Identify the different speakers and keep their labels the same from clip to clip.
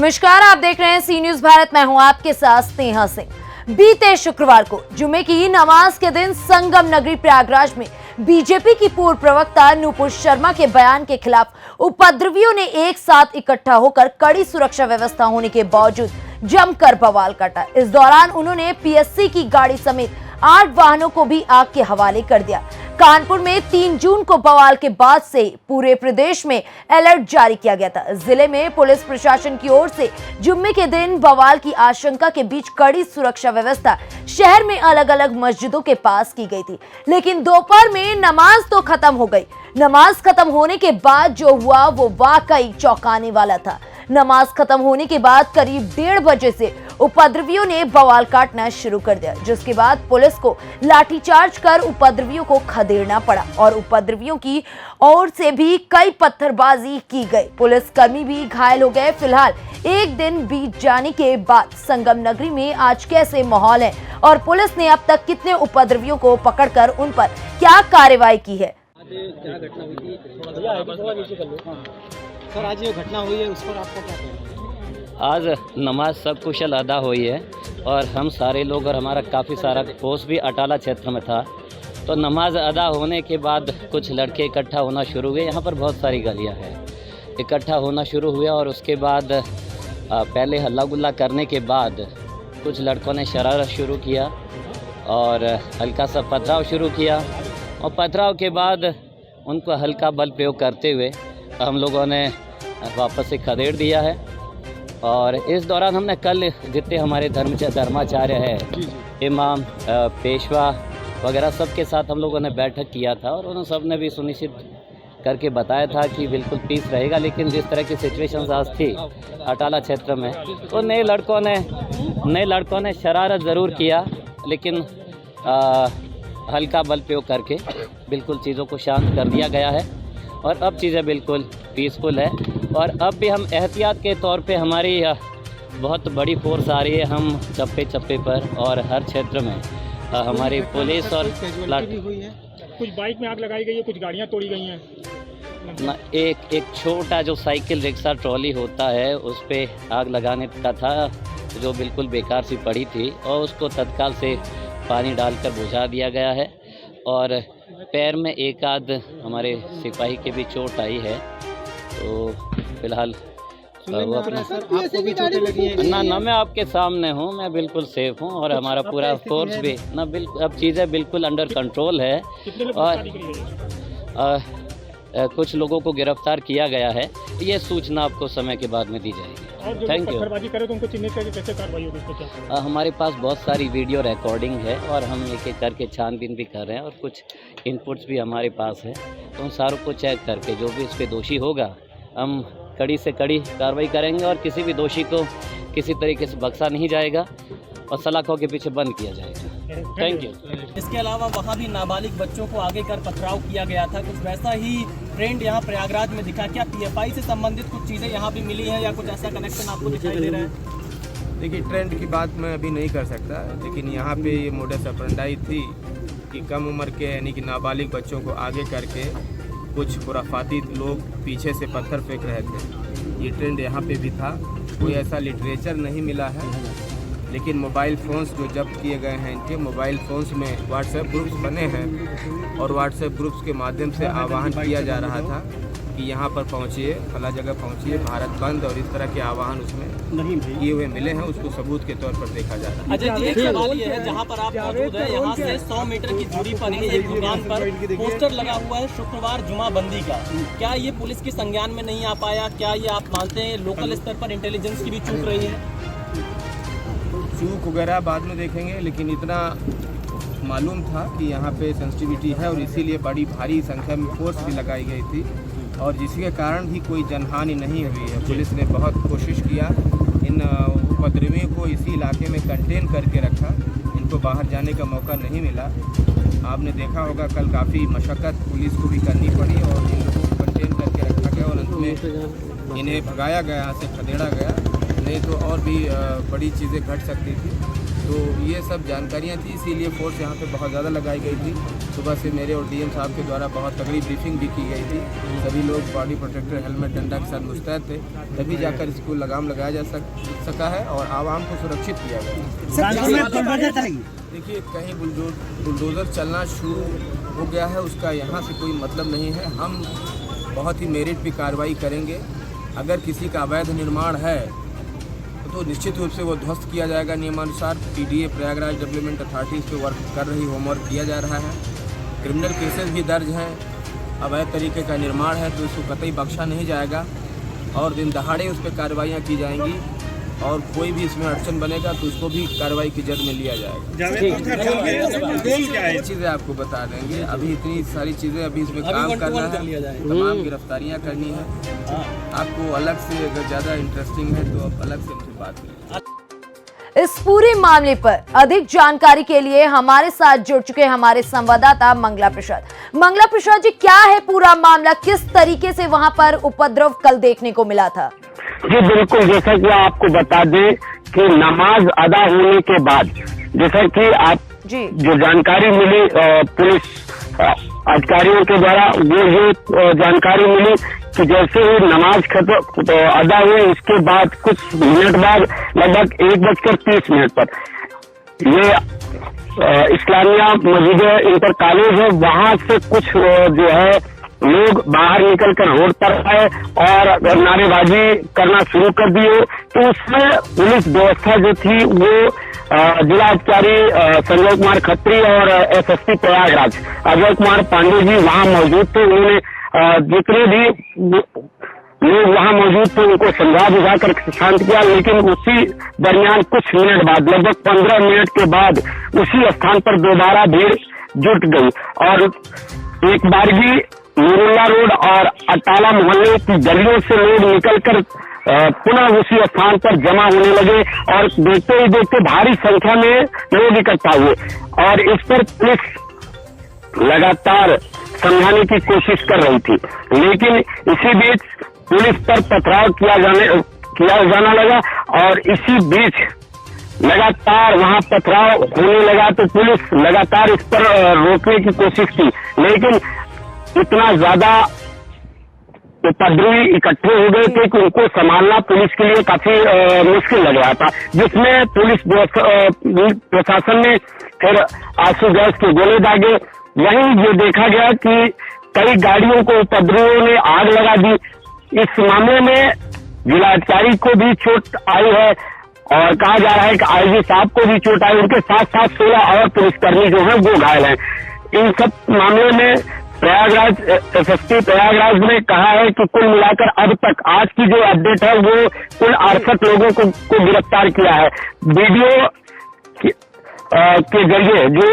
Speaker 1: नमस्कार, आप देख रहे हैं सी न्यूज भारत। मैं हूं आपके साथ स्नेहा सिंह। बीते शुक्रवार को जुमे की नमाज के दिन संगम नगरी प्रयागराज में बीजेपी की पूर्व प्रवक्ता नूपुर शर्मा के बयान के खिलाफ उपद्रवियों ने एक साथ इकट्ठा होकर कड़ी सुरक्षा व्यवस्था होने के बावजूद जमकर बवाल काटा। इस दौरान उन्होंने पीएससी की गाड़ी समेत 8 वाहनों को भी आग के हवाले कर दिया। कानपुर में 3 जून को बवाल के बाद से पूरे प्रदेश में अलर्ट जारी किया गया था। जिले में पुलिस प्रशासन की ओर से जुम्मे के दिन बवाल की आशंका के बीच कड़ी सुरक्षा व्यवस्था शहर में अलग अलग मस्जिदों के पास की गई थी। लेकिन दोपहर में नमाज तो खत्म हो गई। नमाज खत्म होने के बाद जो हुआ वो वाकई चौंकाने वाला था। नमाज खत्म होने के बाद करीब 1:30 बजे से उपद्रवियों ने बवाल काटना शुरू कर दिया, जिसके बाद पुलिस को लाठीचार्ज कर उपद्रवियों को खदेड़ना पड़ा और उपद्रवियों की ओर से भी कई पत्थरबाजी की गई। पुलिसकर्मी भी घायल हो गए। फिलहाल एक दिन बीत जाने के बाद संगम नगरी में आज कैसे माहौल है और पुलिस ने अब तक कितने उपद्रवियों को पकड़कर उन पर क्या कार्रवाई की है।
Speaker 2: क्या घटना हुई थी? सर, आज ये घटना हुई है, उस पर आपको क्या कहना है?
Speaker 3: आज नमाज सकुशल अदा हुई है और हम सारे लोग और हमारा काफ़ी सारा फोर्स भी अटाला क्षेत्र में था। तो नमाज अदा होने के बाद कुछ लड़के इकट्ठा होना शुरू हुए। यहाँ पर बहुत सारी गलियाँ हैं, इकट्ठा होना शुरू हुआ और उसके बाद पहले हल्ला गुल्ला करने के बाद कुछ लड़कों ने शरारत शुरू किया और हल्का सा पथराव शुरू किया और पथराव के बाद उनको हल्का बल प्रयोग करते हुए हम लोगों ने वापस से खदेड़ दिया है। और इस दौरान हमने कल जितने हमारे धर्माचार्य है, इमाम, पेशवा वगैरह सबके साथ हम लोगों ने बैठक किया था और उन सब ने भी सुनिश्चित करके बताया था कि बिल्कुल पीस रहेगा। लेकिन जिस तरह की सिचुएशंस आज थी अटाला क्षेत्र में, तो नए लड़कों ने शरारत ज़रूर किया, लेकिन हल्का बल प्रयोग करके बिल्कुल चीज़ों को शांत कर दिया गया है और अब चीज़ें बिल्कुल पीसफुल है। और अब भी हम एहतियात के तौर पे हमारी बहुत बड़ी फोर्स आ रही है। हम चप्पे चप्पे पर और हर क्षेत्र में हमारी पुलिस और
Speaker 2: हुई है।
Speaker 4: कुछ बाइक में आग लगाई गई है, कुछ गाड़ियाँ तोड़ी गई हैं
Speaker 3: ना। एक छोटा जो साइकिल रिक्शा ट्रॉली होता है उस पर आग लगाने का था, जो बिल्कुल बेकार सी पड़ी थी और उसको तत्काल से पानी डालकर बुझा दिया गया है। और पैर में एक आध हमारे सिपाही के भी चोट आई है। तो फिलहाल वो अपना
Speaker 2: आपको भी चोटें लगी हैं?
Speaker 3: ना मैं आपके सामने हूँ, मैं बिल्कुल सेफ हूँ और हमारा पूरा फोर्स भी ना बिल्कुल, अब चीज़ें बिल्कुल अंडर कंट्रोल है और कुछ लोगों को गिरफ्तार किया गया है। ये सूचना आपको समय के बाद में दी जाएगी। Thank you.
Speaker 4: पत्थरबाजी करे तो उनको चिन्हित करके कैसे कार्रवाई होगी, इस पे क्या?
Speaker 3: हमारे पास बहुत सारी वीडियो रिकॉर्डिंग है और हम एक एक करके छानबीन भी कर रहे हैं और कुछ इनपुट्स भी हमारे पास है। तो उन सारों को चेक करके जो भी इस पर दोषी होगा हम कड़ी से कड़ी कार्रवाई करेंगे और किसी भी दोषी को किसी तरीके से बख्शा नहीं जाएगा और सलाखों के पीछे बंद किया जाएगा। Thank you.
Speaker 5: इसके अलावा वहाँ भी नाबालिग बच्चों को आगे कर पथराव किया गया था। कुछ वैसा ही ट्रेंड यहाँ प्रयागराज में दिखा। क्या पीएफआई से संबंधित कुछ चीज़ें यहाँ भी मिली हैं या कुछ ऐसा कनेक्शन आपको दिखाई दे रहा है?
Speaker 6: देखिए, ट्रेंड की बात मैं अभी नहीं कर सकता, लेकिन यहाँ पे ये मोडस ऑपरेंडी थी कि कम उम्र के यानी कि नाबालिग बच्चों को आगे करके कुछ खुराफाती लोग पीछे से पत्थर फेंक रहे थे। ये ट्रेंड यहाँ पे भी था। कोई ऐसा लिटरेचर नहीं मिला है, लेकिन मोबाइल फ़ोन्स जो जब्त किए गए हैं, इनके मोबाइल फ़ोन्स में व्हाट्सएप ग्रुप्स बने हैं और व्हाट्सएप ग्रुप्स के माध्यम से आह्वान किया जा रहा था कि यहाँ पर पहुँचिए, फला जगह पहुँचिए, भारत बंद और इस तरह के आह्वान उसमें किए हुए मिले हैं। उसको सबूत के तौर पर देखा जा रहा है।
Speaker 5: अजय जी, एक सवाल ये है, जहाँ पर आप मौजूद हैं यहाँ से 100 मीटर की दूरी पर ही एक दुकान पर पोस्टर लगा हुआ है शुक्रवार जुमाबंदी का। क्या ये पुलिस के संज्ञान में नहीं आ पाया? क्या ये आप मानते हैं लोकल स्तर पर इंटेलिजेंस की भी चूक रही है?
Speaker 6: चूक वगैरह बाद में देखेंगे, लेकिन इतना मालूम था कि यहाँ पे सेंसिटिविटी है और इसीलिए बड़ी भारी संख्या में फोर्स भी लगाई गई थी और जिसके कारण भी कोई जनहानि नहीं हुई है। पुलिस ने बहुत कोशिश किया, इन उपद्रवियों को इसी इलाके में कंटेन करके रखा, इनको बाहर जाने का मौका नहीं मिला। आपने देखा होगा कल काफ़ी मशक्क़त पुलिस को भी करनी पड़ी और इन लोगों को कंटेन करके रखा गया और अंत में इन्हें भगाया गया, यहाँ से खदेड़ा गया। नहीं तो और भी बड़ी चीज़ें घट सकती थी। तो ये सब जानकारियाँ थी, इसीलिए फोर्स यहाँ पे बहुत ज़्यादा लगाई गई थी। सुबह से मेरे और डीएम साहब के द्वारा बहुत तगड़ी ब्रीफिंग भी की गई थी। सभी लोग बॉडी प्रोटेक्टर, हेलमेट, डंडा के साथ मुस्तैद थे, तभी जाकर इसको लगाम लगाया जा सका है और आवाम को सुरक्षित किया गया। देखिए, कहीं बुलडोज़र चलना शुरू हो गया है, उसका यहाँ से कोई मतलब नहीं है। हम बहुत ही मेरिट पे कार्रवाई करेंगे। अगर किसी का अवैध निर्माण है तो निश्चित रूप से वो ध्वस्त किया जाएगा नियमानुसार। पीडीए प्रयागराज डेवलपमेंट अथॉरिटी इस पर वर्क कर रही, होमवर्क किया जा रहा है। क्रिमिनल केसेस भी दर्ज हैं, अवैध तरीके का निर्माण है तो इसको कतई बख्शा नहीं जाएगा और दिन दहाड़े उस पर कार्रवाइयाँ की जाएंगी और कोई भी इसमें अड़चन बनेगा तो उसको भी कार्रवाई की जद में लिया जाएगा। ये चीज़ें आपको बता देंगे। अभी इतनी सारी चीज़ें अभी इसमें काम करना है, तमाम गिरफ्तारियां करनी है। आपको अलग से अगर ज़्यादा इंटरेस्टिंग है तो आप अलग से मुझे बात करें।
Speaker 1: इस पूरे मामले पर अधिक जानकारी के लिए हमारे साथ जुड़ चुके हमारे संवाददाता मंगला प्रसाद। मंगला प्रसाद जी, क्या है पूरा मामला, किस तरीके से वहां पर उपद्रव कल देखने को मिला था?
Speaker 7: जी बिल्कुल, जैसा कि आपको बता दें कि नमाज अदा होने के बाद, जैसा कि आप
Speaker 1: जी
Speaker 7: जो जानकारी मिली पुलिस अधिकारियों के द्वारा, वो ये जानकारी मिली कि जैसे ही नमाज अदा हुई, इसके बाद कुछ मिनट बाद लगभग 1:30 पर ये इस्लामिया मस्जिद इंटर कॉलेज है, वहां से कुछ जो है लोग बाहर निकलकर रोड पर आए और नारेबाजी करना शुरू कर दिए। तो उसमें पुलिस व्यवस्था जो थी वो जिला अधिकारी संजय कुमार खत्री और एसएसपी प्रयागराज अजय कुमार पांडे जी वहां मौजूद थे। उन्होंने जितने भी लोग वहां मौजूद थे उनको समझा बुझा कर शांत किया, लेकिन उसी दरमियान कुछ मिनट बाद, लगभग 15 मिनट के बाद उसी स्थान पर दोबारा भीड़ जुट गई और एक बार भी नूरुल्लाह रोड और अटाला मोहल्ले की गलियों से लोग निकलकर पुनः उसी स्थान पर जमा होने लगे और देखते ही देखते भारी संख्या में लोग इकट्ठा हुए और इस पर पुलिस लगातार समझाने की कोशिश कर रही थी, लेकिन इसी बीच पुलिस पर पथराव किया जाना लगा और इसी बीच लगातार वहां पथराव होने लगा। तो पुलिस लगातार इस पर रोकने की कोशिश की, लेकिन इतना ज्यादा उपद्रवी इकट्ठे हो गए थे कि उनको संभालना पुलिस के लिए काफी मुश्किल लग रहा था, जिसमें पुलिस प्रशासन ने फिर आंसू गैस के गोले दागे। वहीं ये देखा गया कि कई गाड़ियों को उपद्रवियों ने आग लगा दी। इस मामले में जिलाधिकारी को भी चोट आई है और कहा जा रहा है कि आईजी साहब को भी चोट आई, उनके साथ साथ 16 और पुलिसकर्मी जो हैं वो घायल हैं। इन सब मामले में प्रयागराज एसएसपी प्रयागराज ने कहा है कि कुल मिलाकर अब तक आज की जो अपडेट है वो कुल 68 लोगों को गिरफ्तार किया है। वीडियो के जरिए जो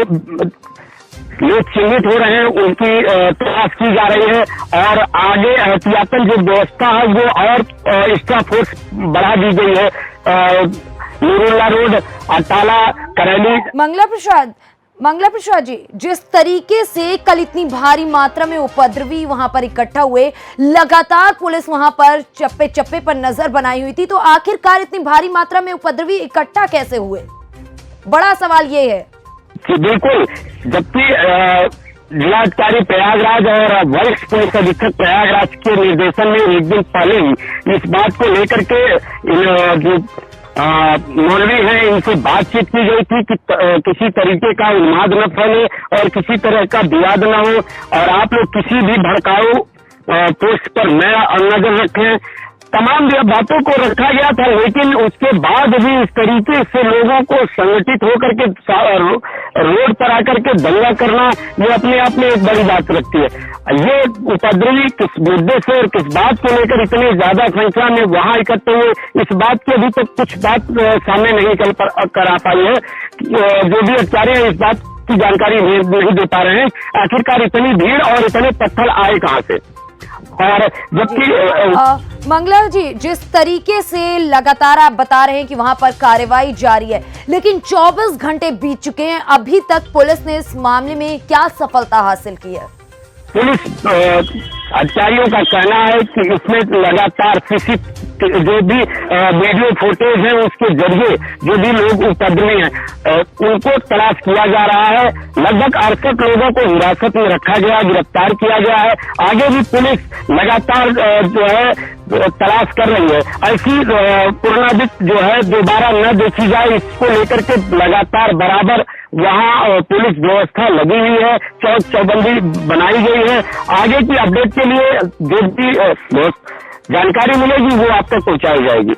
Speaker 7: लोग चिन्हित हो रहे हैं उनकी तलाश की जा रही है और आगे एहतियातन जो व्यवस्था है वो और एक्स्ट्रा फोर्स बढ़ा दी गई है। नूरुल्लाह रोड, अटाला, करैली।
Speaker 1: मंगला प्रसाद जी, जिस तरीके से कल इतनी भारी मात्रा में उपद्रवी वहां पर इकट्ठा हुए, लगातार पुलिस वहां पर चप्पे चप्पे पर नजर बनाई हुई थी, तो आखिरकार इतनी भारी मात्रा में उपद्रवी इकट्ठा कैसे हुए? बड़ा सवाल ये है।
Speaker 7: बिल्कुल, जबकि जिलाधिकारी प्रयागराज और वरिष्ठ पुलिस अधीक्षक प्रयागराज के निर्देशन में एक दिन पहले ही इस बात को लेकर के जो मौलवी हैं इनसे बातचीत की गई थी कि किसी तरीके का उन्माद न फैले और किसी तरह का विवाद न हो और आप लोग किसी भी भड़काऊ पोस्ट पर नजर रखें। तमाम बातों को रखा गया था, लेकिन उसके बाद भी इस तरीके से लोगों को संगठित होकर के रोड पर आकर के दंगा करना ये अपने आप में एक बड़ी बात रखती है। ये उपद्रवी किस मुद्दे से और किस बात को लेकर इतनी ज्यादा संख्या में वहां इकट्ठे हुए, इस बात की अभी तक कुछ बात सामने नहीं कर आ पाई है। जो भी अधिकारी हैं इस बात की जानकारी नहीं दे पा रहे हैं, आखिरकार इतनी भीड़ और इतने पत्थर आए कहां से। और जबकि
Speaker 1: मंगला जी, जिस तरीके से लगातार आप बता रहे हैं कि वहां पर कार्रवाई जारी है, लेकिन 24 घंटे बीत चुके हैं, अभी तक पुलिस ने इस मामले में क्या सफलता हासिल की है?
Speaker 7: पुलिस अधिकारियों का कहना है कि इसमें लगातार जो भी वीडियो फुटेज है उसके जरिए जो भी लोग उपद्रवी हैं उनको तलाश किया जा रहा है। लगभग 68 लोगों को हिरासत में रखा गया, गिरफ्तार किया गया है। आगे भी पुलिस लगातार जो है तलाश कर रही है। ऐसी पुनरावृत्ति जो है दोबारा न देखी जाए, इसको लेकर के लगातार बराबर वहाँ पुलिस व्यवस्था लगी हुई है, चौक चौबंदी बनाई गई है। आगे की अपडेट के लिए जो भी जानकारी मिलेगी वो आप तक पहुंचाई जाएगी।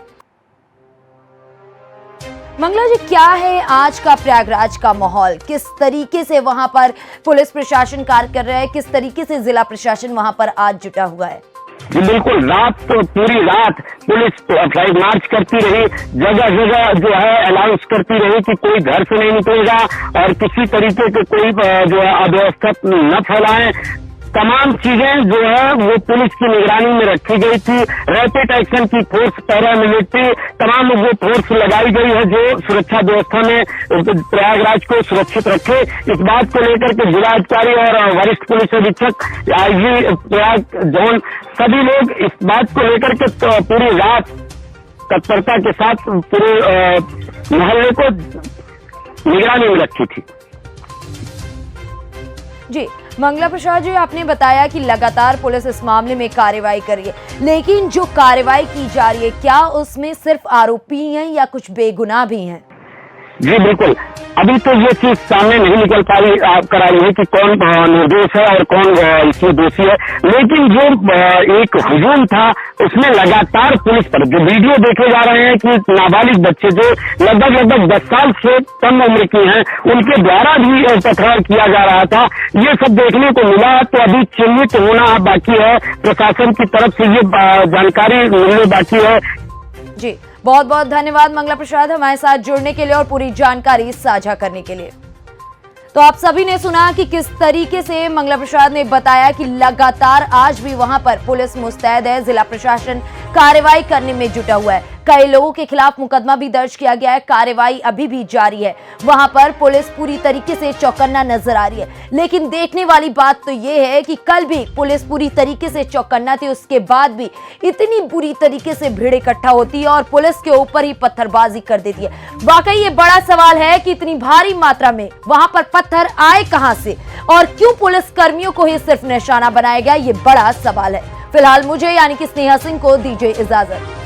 Speaker 1: मंगला जी, क्या है आज का प्रयागराज का माहौल? किस तरीके से वहां पर पुलिस प्रशासन कार्य कर रहा है? किस तरीके से जिला प्रशासन वहां पर आज जुटा हुआ है?
Speaker 7: जी बिल्कुल, पूरी रात पुलिस फ्लैग मार्च करती रही, जगह जगह जो है अनाउंस करती रही कि कोई घर से नहीं निकलेगा और किसी तरीके के कोई जो है अव्यवस्था न फैलाएं। तमाम चीजें जो है वो पुलिस की निगरानी में रखी गई थी। रैपिड एक्शन की फोर्स, पैरामिलिट्री, तमाम वो फोर्स लगाई गई है जो सुरक्षा व्यवस्था में प्रयागराज को सुरक्षित रखे। इस बात को लेकर के जिलाधिकारी और वरिष्ठ पुलिस अधीक्षक, आईजी प्रयाग जोन, सभी लोग इस बात को लेकर के पूरी रात तत्परता के साथ पूरे मोहल्ले को निगरानी में रखी थी।
Speaker 1: जी मंगला प्रसाद जी, आपने बताया कि लगातार पुलिस इस मामले में कार्रवाई कर रही है, लेकिन जो कार्रवाई की जा रही है क्या उसमें सिर्फ आरोपी हैं या कुछ बेगुनाह भी हैं?
Speaker 7: जी बिल्कुल, अभी तो ये चीज सामने नहीं निकल कर आई है कि कौन निर्दोष है और कौन इसमें दोषी है, लेकिन जो एक हुजूम था उसमें लगातार पुलिस पर जो वीडियो देखे जा रहे हैं कि नाबालिग बच्चे जो लगभग 10 साल से कम उम्र की हैं उनके द्वारा भी पथराव किया जा रहा था, ये सब देखने को मिला। तो अभी चिन्हित होना बाकी है, प्रशासन की तरफ से ये जानकारी मिलने बाकी है।
Speaker 1: जी बहुत बहुत धन्यवाद मंगला प्रसाद हमारे साथ जुड़ने के लिए और पूरी जानकारी साझा करने के लिए। तो आप सभी ने सुना कि किस तरीके से मंगला प्रसाद ने बताया कि लगातार आज भी वहां पर पुलिस मुस्तैद है, जिला प्रशासन कार्रवाई करने में जुटा हुआ है। कई लोगों के खिलाफ मुकदमा भी दर्ज किया गया है, कार्रवाई अभी भी जारी है। वहां पर पुलिस पूरी तरीके से चौकन्ना नजर आ रही है, लेकिन देखने वाली बात तो ये है कि कल भी पुलिस पूरी तरीके से चौकन्ना थी, उसके बाद भी इतनी बुरी तरीके से भीड़ इकट्ठा होती है और पुलिस के ऊपर ही पत्थरबाजी कर देती है। वाकई ये बड़ा सवाल है कि इतनी भारी मात्रा में वहां पर पत्थर आए कहां से और क्यों पुलिस कर्मियों को ही सिर्फ निशाना बनाया गया, ये बड़ा सवाल है। फिलहाल मुझे यानी कि स्नेहा सिंह को दीजिए इजाजत।